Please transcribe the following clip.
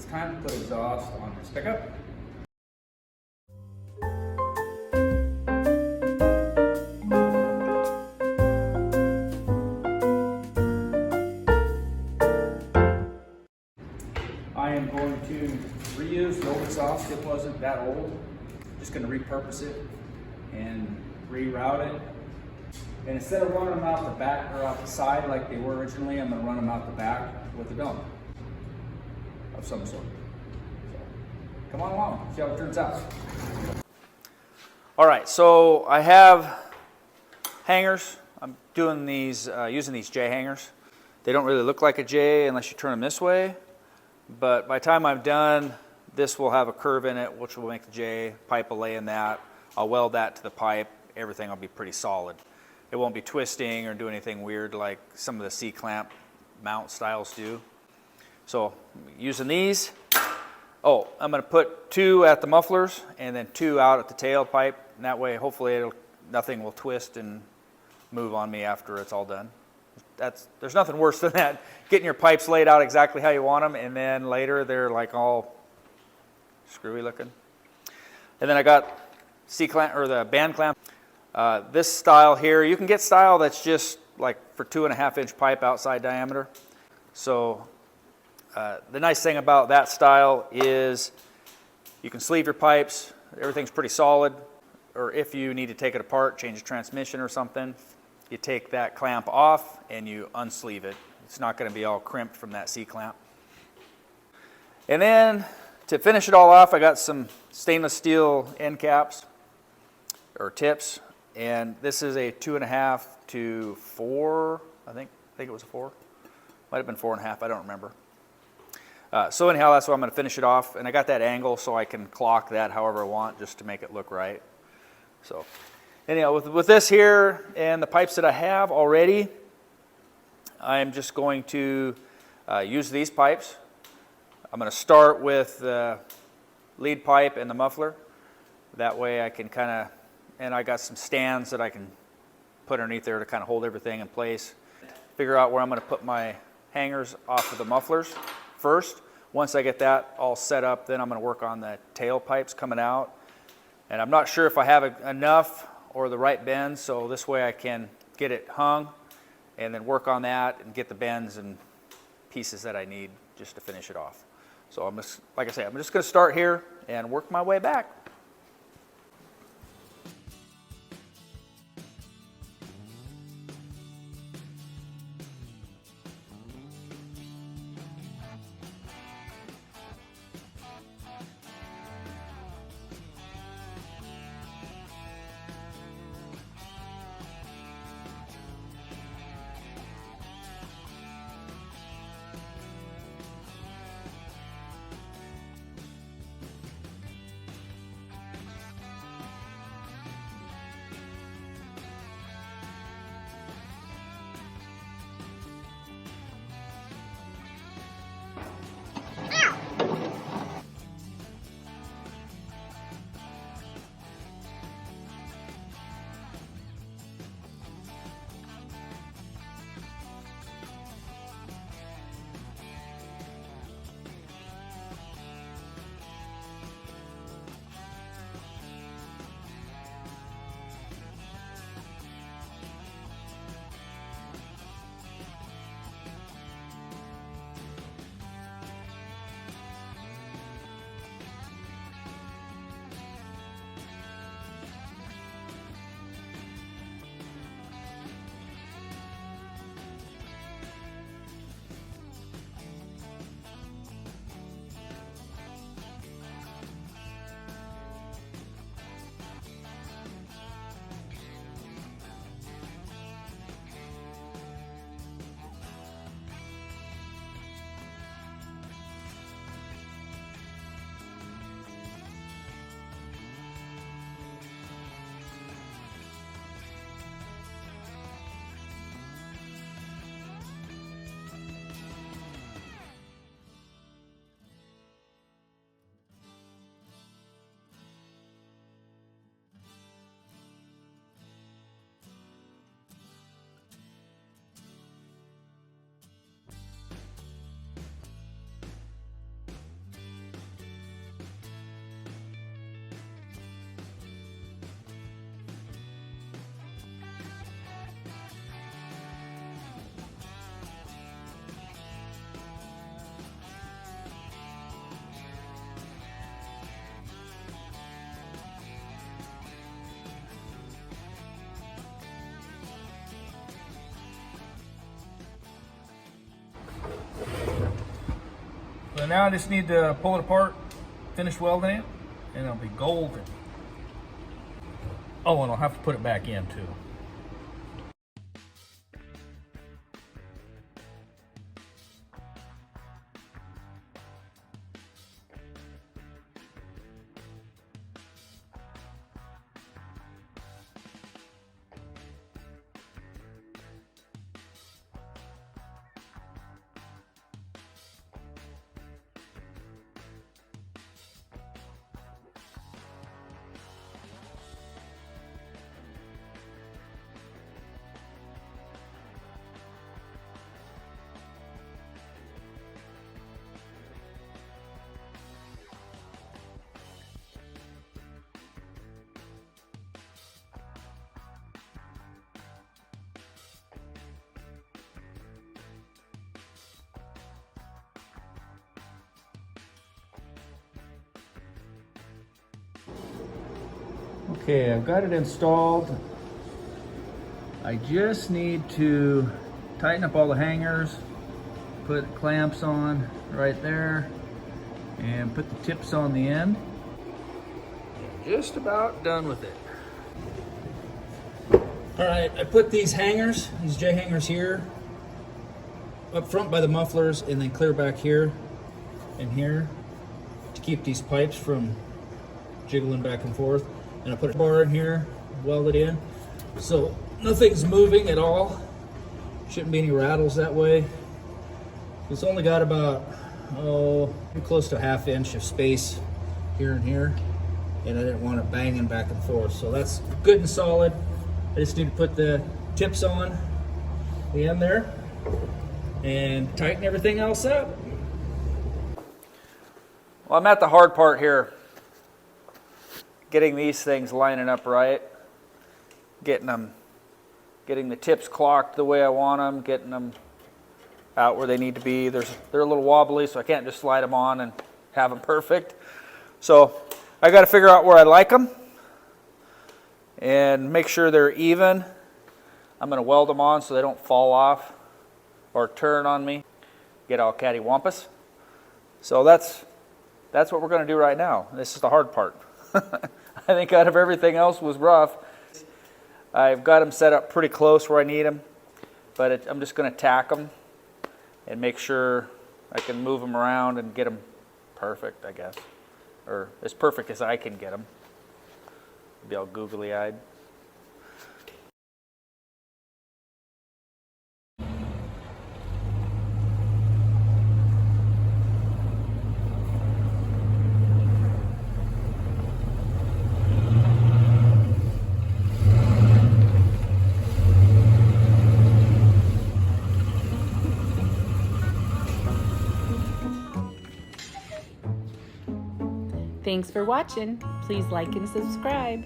It's time to put exhaust on this pickup. I am going to reuse the old exhaust. It wasn't that old. Just going to repurpose it and reroute it. And instead of running them out the back or out the side like they were originally, I'm going to run them out the back with a dome of some sort. So, come on along, see how it turns out. All right, so I have hangers. I'm doing these, using these J hangers. They don't really look like a J unless you turn them this way. But by the time I'm done, this will have a curve in it, which will make the J. Pipe will lay in that. I'll weld that to the pipe. Everything will be pretty solid. It won't be twisting or do anything weird like some of the C-clamp mount styles do. So using these, oh, I'm going to put 2 at the mufflers and then 2 out at the tailpipe. And that way, hopefully, nothing will twist and move on me after it's all done. There's nothing worse than that, getting your pipes laid out exactly how you want them, and then later they're like all screwy looking. And then I got C-clamp, or the band clamp. This style here, you can get style that's just like for 2.5-inch pipe outside diameter. So the nice thing about that style is you can sleeve your pipes. Everything's pretty solid. Or if you need to take it apart, change the transmission or something, you take that clamp off and you unsleeve it. It's not going to be all crimped from that C-clamp. And then to finish it all off, I got some stainless steel end caps or tips. And this is a 2.5 to 4, I think it was a 4. Might have been 4.5, I don't remember. So anyhow, that's what I'm going to finish it off. And I got that angle so I can clock that however I want just to make it look right. So anyhow, with this here and the pipes that I have already, I'm just going to use these pipes. I'm going to start with the lead pipe and the muffler. That way I can kind of, and I got some stands that I can put underneath there to kind of hold everything in place. Figure out where I'm going to put my hangers off of the mufflers first. Once I get that all set up, then I'm going to work on the tail pipes coming out. And I'm not sure if I have enough or the right bends, so this way I can get it hung and then work on that and get the bends and pieces that I need just to finish it off. So I'm just, like I say, I'm just going to start here and work my way back. So now I just need to pull it apart, finish welding it, and it'll be golden. Oh, and I'll have to put it back in too. Okay, I've got it installed. I just need to tighten up all the hangers, put clamps on right there, and put the tips on the end. Just about done with it. All right, I put these hangers, these J-hangers here, up front by the mufflers, and then clear back here and here to keep these pipes from jiggling back and forth. And I put a bar in here, weld it in, so nothing's moving at all. Shouldn't be any rattles that way. It's only got about, close to a ½ inch of space here and here, and I didn't want it banging back and forth. So that's good and solid. I just need to put the tips on the end there and tighten everything else up. Well, I'm at the hard part here. Getting these things lining up right, getting the tips clocked the way I want them, getting them out where they need to be. They're a little wobbly, so I can't just slide them on and have them perfect. So I got to figure out where I like them and make sure they're even. I'm going to weld them on so they don't fall off or turn on me, get all cattywampus. So that's what we're going to do right now. This is the hard part. I think out of everything else was rough. I've got them set up pretty close where I need them, but I'm just going to tack them and make sure I can move them around and get them perfect, I guess, or as perfect as I can get them. Be all googly-eyed. Thanks for watching. Please like and subscribe.